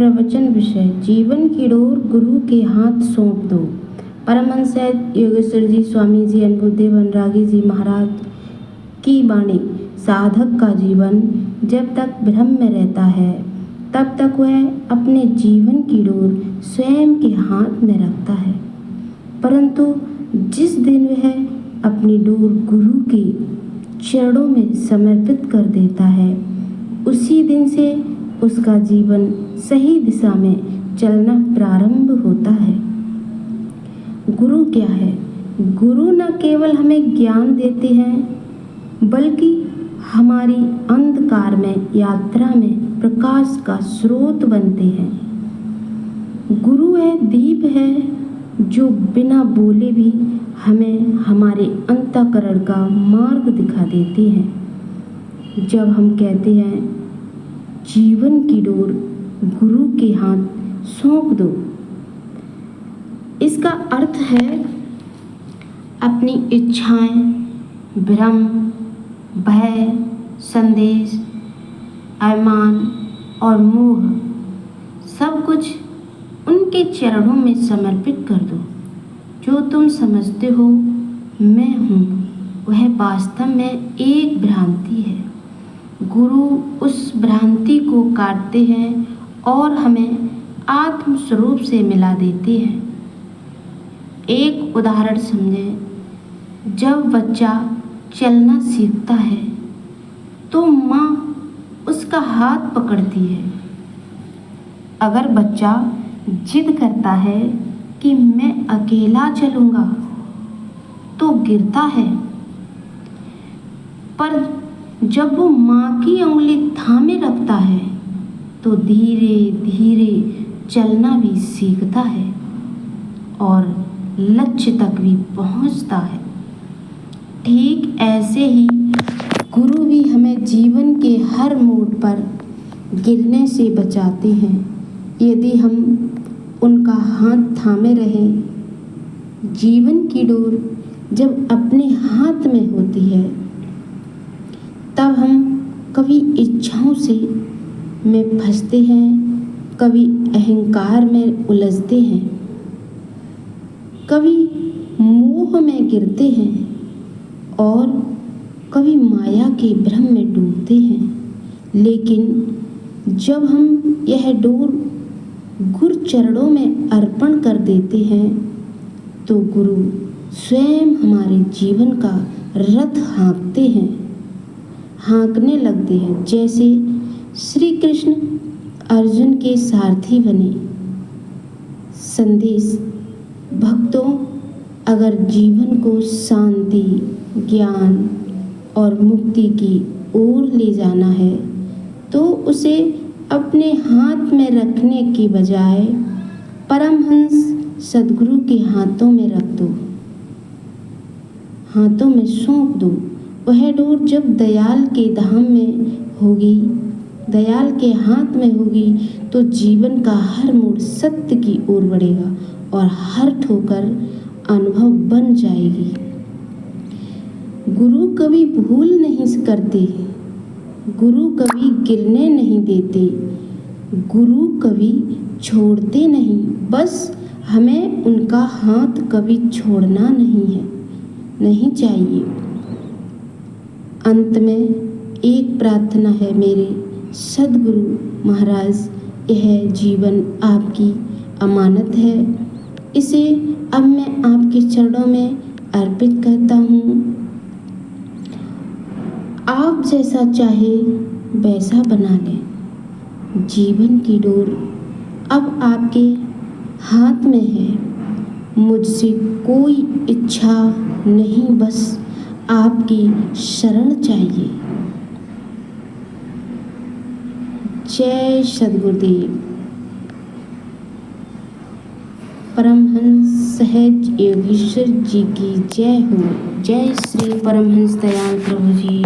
प्रवचन विषय जीवन की डोर गुरु के हाथ सौंप दो। परमहंस योगेश्वर जी स्वामी जी अनुभूदेव अनुरागी जी महाराज की वाणी। साधक का जीवन जब तक भ्रम में रहता है तब तक वह अपने जीवन की डोर स्वयं के हाथ में रखता है, परंतु जिस दिन वह अपनी डोर गुरु के चरणों में समर्पित कर देता है, उसी दिन से उसका जीवन सही दिशा में चलना प्रारंभ होता है। गुरु क्या है? गुरु न केवल हमें ज्ञान देते हैं बल्कि हमारी अंधकार में यात्रा में प्रकाश का स्रोत बनते हैं। गुरु वह दीप है जो बिना बोले भी हमें हमारे अंतःकरण का मार्ग दिखा देते हैं। जब हम कहते हैं जीवन की डोर गुरु के हाथ सौंप दो, इसका अर्थ है अपनी इच्छाएं, भ्रम, भय, संदेश, अरमान और मोह सब कुछ उनके चरणों में समर्पित कर दो। जो तुम समझते हो मैं हूँ, वह वास्तव में एक भ्रांति है। गुरु उस भ्रांति को काटते हैं और हमें आत्म स्वरूप से मिला देते हैं। एक उदाहरण समझें। जब बच्चा चलना सीखता है तो माँ उसका हाथ पकड़ती है। अगर बच्चा जिद करता है कि मैं अकेला चलूँगा तो गिरता है, पर जब वो माँ की उंगली थामे रखता है तो धीरे धीरे चलना भी सीखता है और लक्ष्य तक भी पहुँचता है। ठीक ऐसे ही गुरु भी हमें जीवन के हर मोड़ पर गिरने से बचाते हैं। यदि हम उनका हाथ थामे रहें। जीवन की डोर जब अपने हाथ में होती है तब हम कभी इच्छाओं में फंसते हैं, कभी अहंकार में उलझते हैं, कभी मोह में गिरते हैं और कभी माया के भ्रम में डूबते हैं। लेकिन जब हम यह डोर गुरु चरणों में अर्पण कर देते हैं तो गुरु स्वयं हमारे जीवन का रथ हाँकने लगते हैं। जैसे श्री कृष्ण अर्जुन के सारथी बने। संदेश भक्तों, अगर जीवन को शांति, ज्ञान और मुक्ति की ओर ले जाना है तो उसे अपने हाथ में रखने की बजाय परमहंस सद्गुरु के हाथों में रख दो, हाथों में सौंप दो। वह डोर जब दयाल के धाम में होगी, दयाल के हाथ में होगी तो जीवन का हर मोड़ सत्य की ओर बढ़ेगा और हर ठोकर अनुभव बन जाएगी। गुरु कभी भूल नहीं करते, गुरु कभी गिरने नहीं देते, गुरु कभी छोड़ते नहीं। बस हमें उनका हाथ कभी छोड़ना नहीं चाहिए। अंत में एक प्रार्थना है मेरे सद्गुरु महाराज, यह जीवन आपकी अमानत है, इसे अब मैं आपके चरणों में अर्पित करता हूँ। आप जैसा चाहे वैसा बना लें। जीवन की डोर अब आपके हाथ में है। मुझसे कोई इच्छा नहीं, बस आपकी शरण चाहिए। जय सद्गुरुदेव। परमहंस सहज योगेश्वर जी की जय हो। जय श्री परमहंस दयाल प्रभु जी।